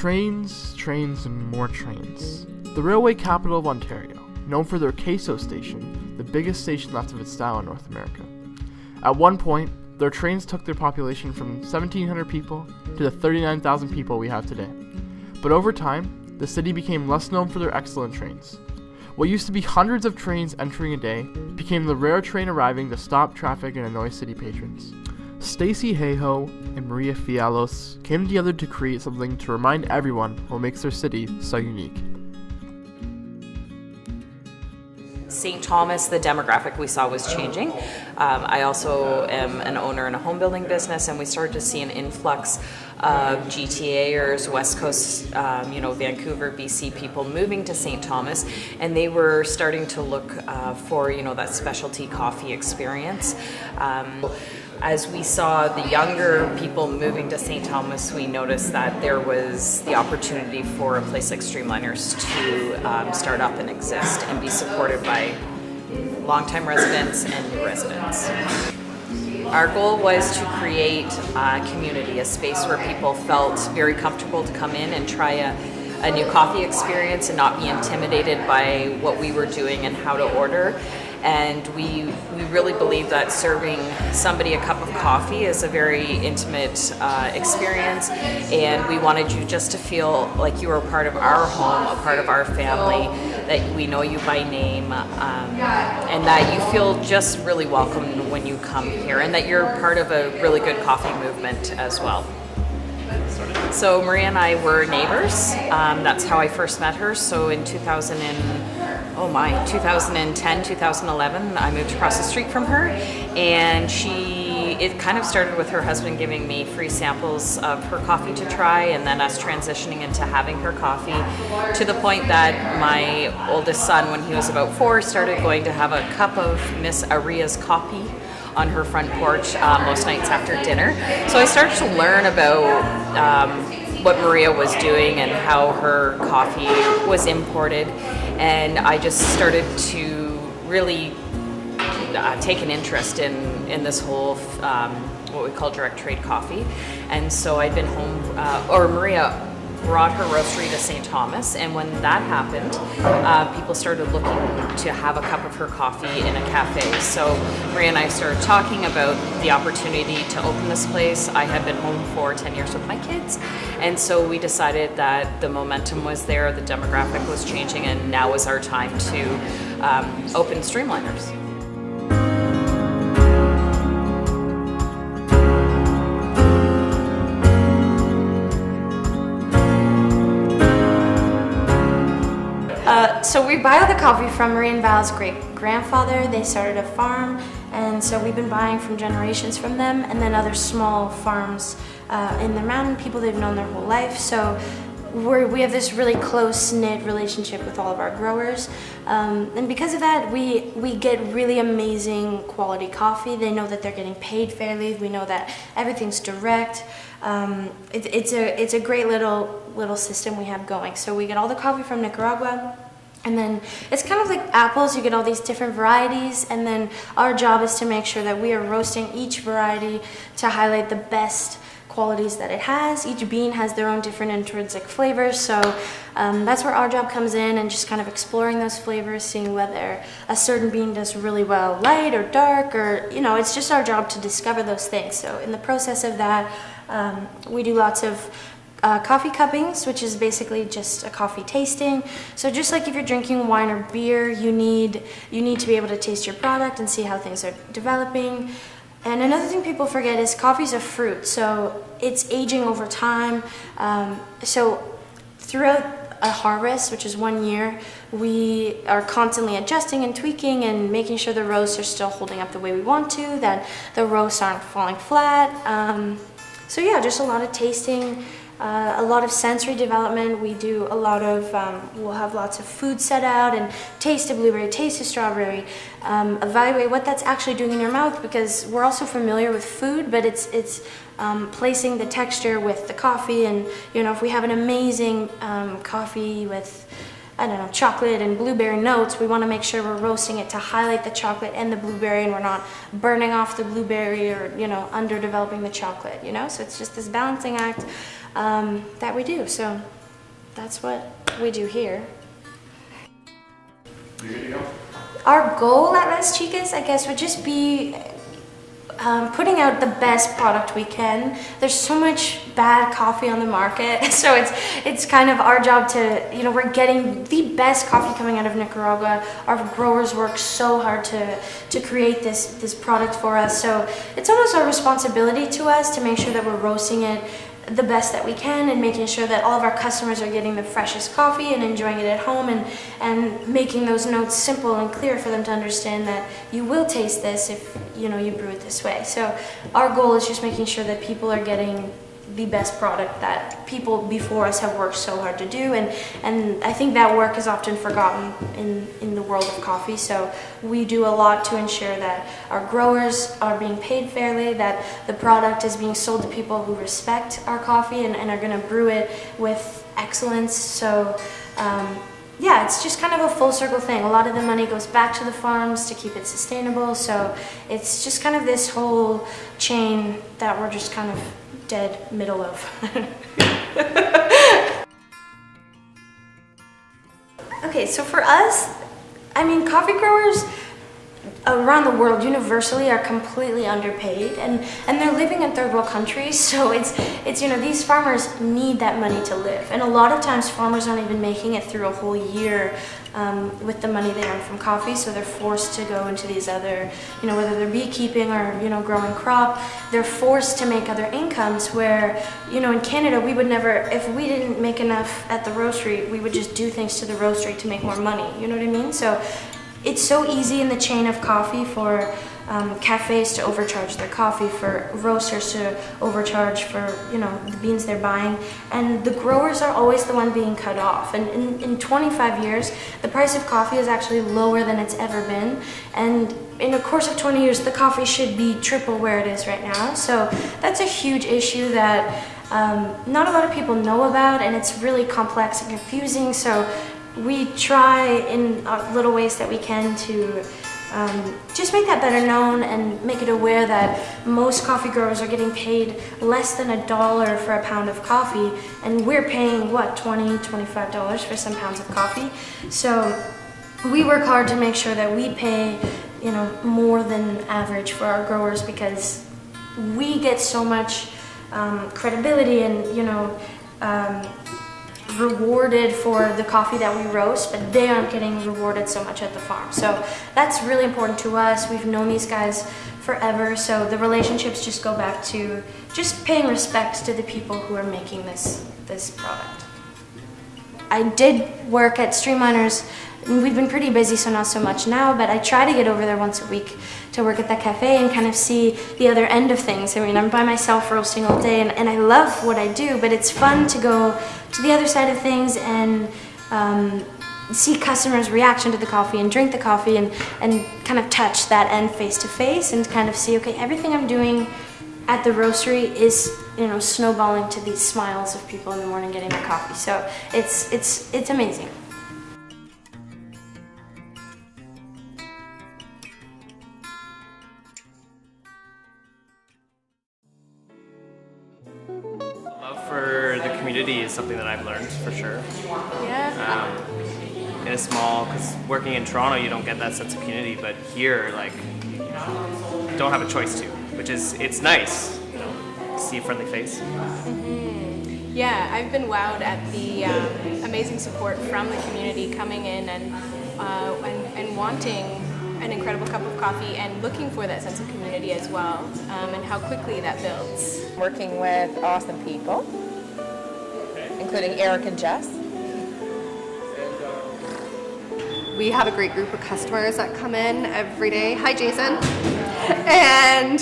Trains, trains, and more trains. The railway capital of Ontario, known for their Queso station, the biggest station left of its style in North America. At one point, their trains took their population from 1,700 people to the 39,000 people we have today. But over time, the city became less known for their excellent trains. What used to be hundreds of trains entering a day became the rare train arriving to stop traffic and annoy city patrons. Stacy Hayhoe and Maria Fialos came together to create something to remind everyone what makes their city so unique. St. Thomas, the demographic we saw was changing. I also am an owner in a home building business, and we started to see an influx of GTAers, West Coast, Vancouver, BC people moving to St. Thomas, and they were starting to look for, that specialty coffee experience. As we saw the younger people moving to St. Thomas, we noticed that there was the opportunity for a place like Streamliners to start up and exist and be supported by longtime residents and new residents. Our goal was to create a community, a space where people felt very comfortable to come in and try a new coffee experience and not be intimidated by what we were doing and how to order. And we really believe that serving somebody a cup of coffee is a very intimate experience, and we wanted you just to feel like you were a part of our home, a part of our family, that we know you by name, and that you feel just really welcome when you come here, and that you're part of a really good coffee movement as well. So Maria and I were neighbors. That's how I first met her. So in 2010, 2011, I moved across the street from her, and it kind of started with her husband giving me free samples of her coffee to try, and then us transitioning into having her coffee, to the point that my oldest son, when he was about 4, started going to have a cup of Miss Aria's coffee on her front porch most nights after dinner. So I started to learn about what Maria was doing and how her coffee was imported, and I just started to really take an interest in this whole what we call direct trade coffee. And so I'd been home, Maria brought her roastery to St. Thomas, and when that happened, people started looking to have a cup of her coffee in a cafe. So Maria and I started talking about the opportunity to open this place. I had been home for 10 years with my kids, and so we decided that the momentum was there, the demographic was changing, and now was our time to open Streamliners. So we buy all the coffee from Maria and Val's great-grandfather. They started a farm, and so we've been buying from generations from them, and then other small farms in the mountain, people they've known their whole life. So we have this really close-knit relationship with all of our growers, and because of that, we get really amazing quality coffee. They know that they're getting paid fairly. We know that everything's direct. It's a great little system we have going. So we get all the coffee from Nicaragua, and then it's kind of like apples. You get all these different varieties, and then our job is to make sure that we are roasting each variety to highlight the best qualities that it has. Each bean has their own different intrinsic flavors, so that's where our job comes in, and just kind of exploring those flavors, seeing whether a certain bean does really well light or dark, or it's just our job to discover those things. So in the process of that, we do lots of coffee cuppings, which is basically just a coffee tasting. So just like if you're drinking wine or beer, you need to be able to taste your product and see how things are developing. And another thing people forget is coffee's a fruit, so it's aging over time. So throughout a harvest, which is 1 year, we are constantly adjusting and tweaking and making sure the roasts are still holding up the way we want to, that the roasts aren't falling flat. So yeah, just a lot of tasting, a lot of sensory development. We do a lot of, we'll have lots of food set out and taste a blueberry, taste a strawberry, evaluate what that's actually doing in your mouth, because we're also familiar with food, but it's placing the texture with the coffee. And if we have an amazing coffee with I don't know, chocolate and blueberry notes, we want to make sure we're roasting it to highlight the chocolate and the blueberry, and we're not burning off the blueberry or, you know, underdeveloping the chocolate, you know? So it's just this balancing act that we do. So that's what we do here. You good to go? Our goal at Las Chicas, I guess, would just be putting out the best product we can. There's so much bad coffee on the market, so it's kind of our job to, you know, we're getting the best coffee coming out of Nicaragua. Our growers work so hard to create this product for us, so it's almost our responsibility to us to make sure that we're roasting it the best that we can and making sure that all of our customers are getting the freshest coffee and enjoying it at home, and making those notes simple and clear for them to understand that you will taste this if, you know, you brew it this way. So our goal is just making sure that people are getting the best product that people before us have worked so hard to do, and I think that work is often forgotten in the world of coffee. So we do a lot to ensure that our growers are being paid fairly, that the product is being sold to people who respect our coffee and are going to brew it with excellence. So yeah, it's just kind of a full circle thing. A lot of the money goes back to the farms to keep it sustainable, so it's just kind of this whole chain that we're just kind of dead middle of. Okay, so for us, I mean, coffee growers around the world universally are completely underpaid, and they're living in third world countries, so it's you know, these farmers need that money to live, and a lot of times farmers aren't even making it through a whole year with the money they earn from coffee, so they're forced to go into these other, you know, whether they're beekeeping or, you know, growing crop, they're forced to make other incomes where, you know, in Canada we would never, if we didn't make enough at the roastery, we would just do things to the roastery to make more money, you know what I mean? So it's so easy in the chain of coffee for cafes to overcharge their coffee, for roasters to overcharge for, you know, the beans they're buying, and the growers are always the one being cut off. And in 25 years, the price of coffee is actually lower than it's ever been, and in the course of 20 years, the coffee should be triple where it is right now. So that's a huge issue that not a lot of people know about, and it's really complex and confusing. So we try in little ways that we can to just make that better known and make it aware that most coffee growers are getting paid less than $1 for a pound of coffee, and we're paying, what, $20, $25 for some pounds of coffee. So we work hard to make sure that we pay, you know, more than average for our growers, because we get so much credibility and, you know, rewarded for the coffee that we roast, but they aren't getting rewarded so much at the farm. So that's really important to us. We've known these guys forever, so the relationships just go back to just paying respect to the people who are making this product. I did work at Streamliners. We've been pretty busy, so not so much now, but I try to get over there once a week to work at that cafe and kind of see the other end of things. I mean, I'm by myself roasting all day, and I love what I do, but it's fun to go to the other side of things and see customers' reaction to the coffee and drink the coffee and kind of touch that end face to face and kind of see, okay, everything I'm doing at the roastery is, you know, snowballing to these smiles of people in the morning getting their coffee. So it's amazing. Love for the community is something that I've learned for sure. Yeah. In a small, because working in Toronto, you don't get that sense of community, but here, like, don't have a choice to, which is, it's nice, you know, see a friendly face. Mm-hmm. Yeah, I've been wowed at the amazing support from the community coming in and wanting an incredible cup of coffee and looking for that sense of community as well, and how quickly that builds. Working with awesome people, including Eric and Jess. We have a great group of customers that come in every day. Hi, Jason. And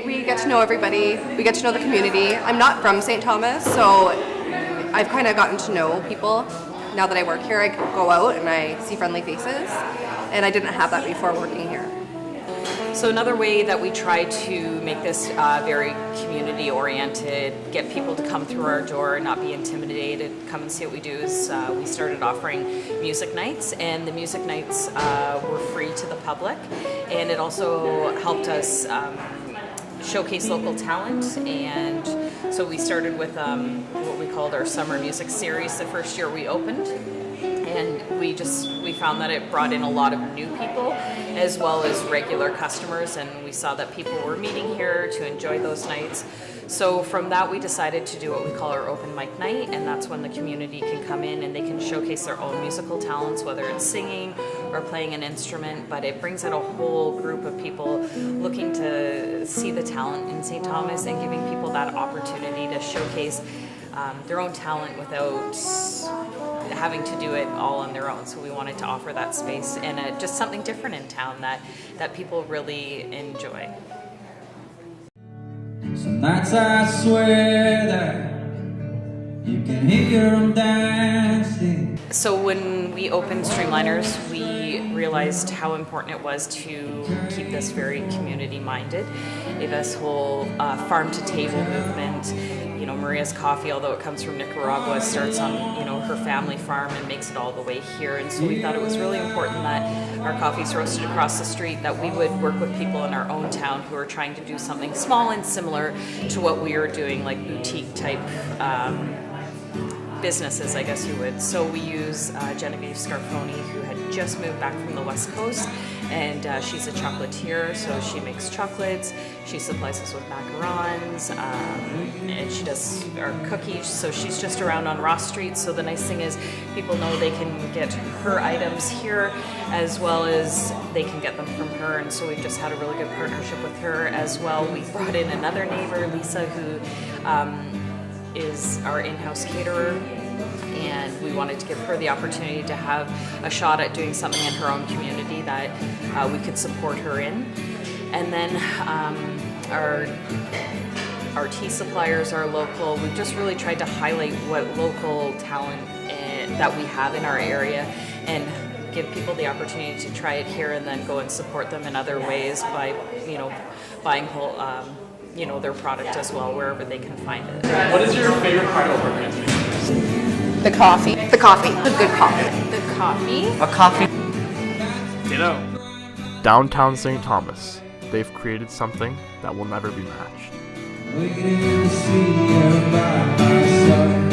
we get to know everybody. We get to know the community. I'm not from St. Thomas, so I've kind of gotten to know people. Now that I work here, I go out and I see friendly faces, and I didn't have that before working here. So another way that we try to make this very community oriented, get people to come through our door, not be intimidated, come and see what we do, is we started offering music nights, and the music nights were free to the public, and it also helped us showcase local talent. And so we started with what we called our summer music series the first year we opened. And we found that it brought in a lot of new people as well as regular customers, and we saw that people were meeting here to enjoy those nights. So from that we decided to do what we call our open mic night, and that's when the community can come in and they can showcase their own musical talents, whether it's singing or playing an instrument, but it brings out a whole group of people looking to see the talent in St. Thomas and giving people that opportunity to showcase their own talent without having to do it all on their own. So we wanted to offer that space and just something different in town that people really enjoy. Some nights I swear that you can hear them dancing. So when we opened Streamliners, we realized how important it was to keep this very community minded. This whole farm to table movement. You know, Maria's Coffee, although it comes from Nicaragua, starts on, her family farm and makes it all the way here. And so we thought it was really important that our coffee's roasted across the street, that we would work with people in our own town who are trying to do something small and similar to what we are doing, like boutique type businesses, I guess you would. So we use Genevieve Scarfoni, who had just moved back from the West Coast, and she's a chocolatier, so she makes chocolates, she supplies us with macarons, and she does our cookies, so she's just around on Ross Street. So the nice thing is people know they can get her items here as well as they can get them from her, and so we've just had a really good partnership with her as well. We brought in another neighbor, Lisa, who is our in-house caterer, and we wanted to give her the opportunity to have a shot at doing something in her own community that we could support her in. And then our tea suppliers are local. We've just really tried to highlight what local talent that we have in our area and give people the opportunity to try it here and then go and support them in other ways by, buying whole their product as well, wherever they can find it. What is your favorite part of organizing? The coffee. The coffee. The good coffee. The coffee. A coffee. Ditto. Downtown St. Thomas. They've created something that will never be matched. Waiting to see her by my side.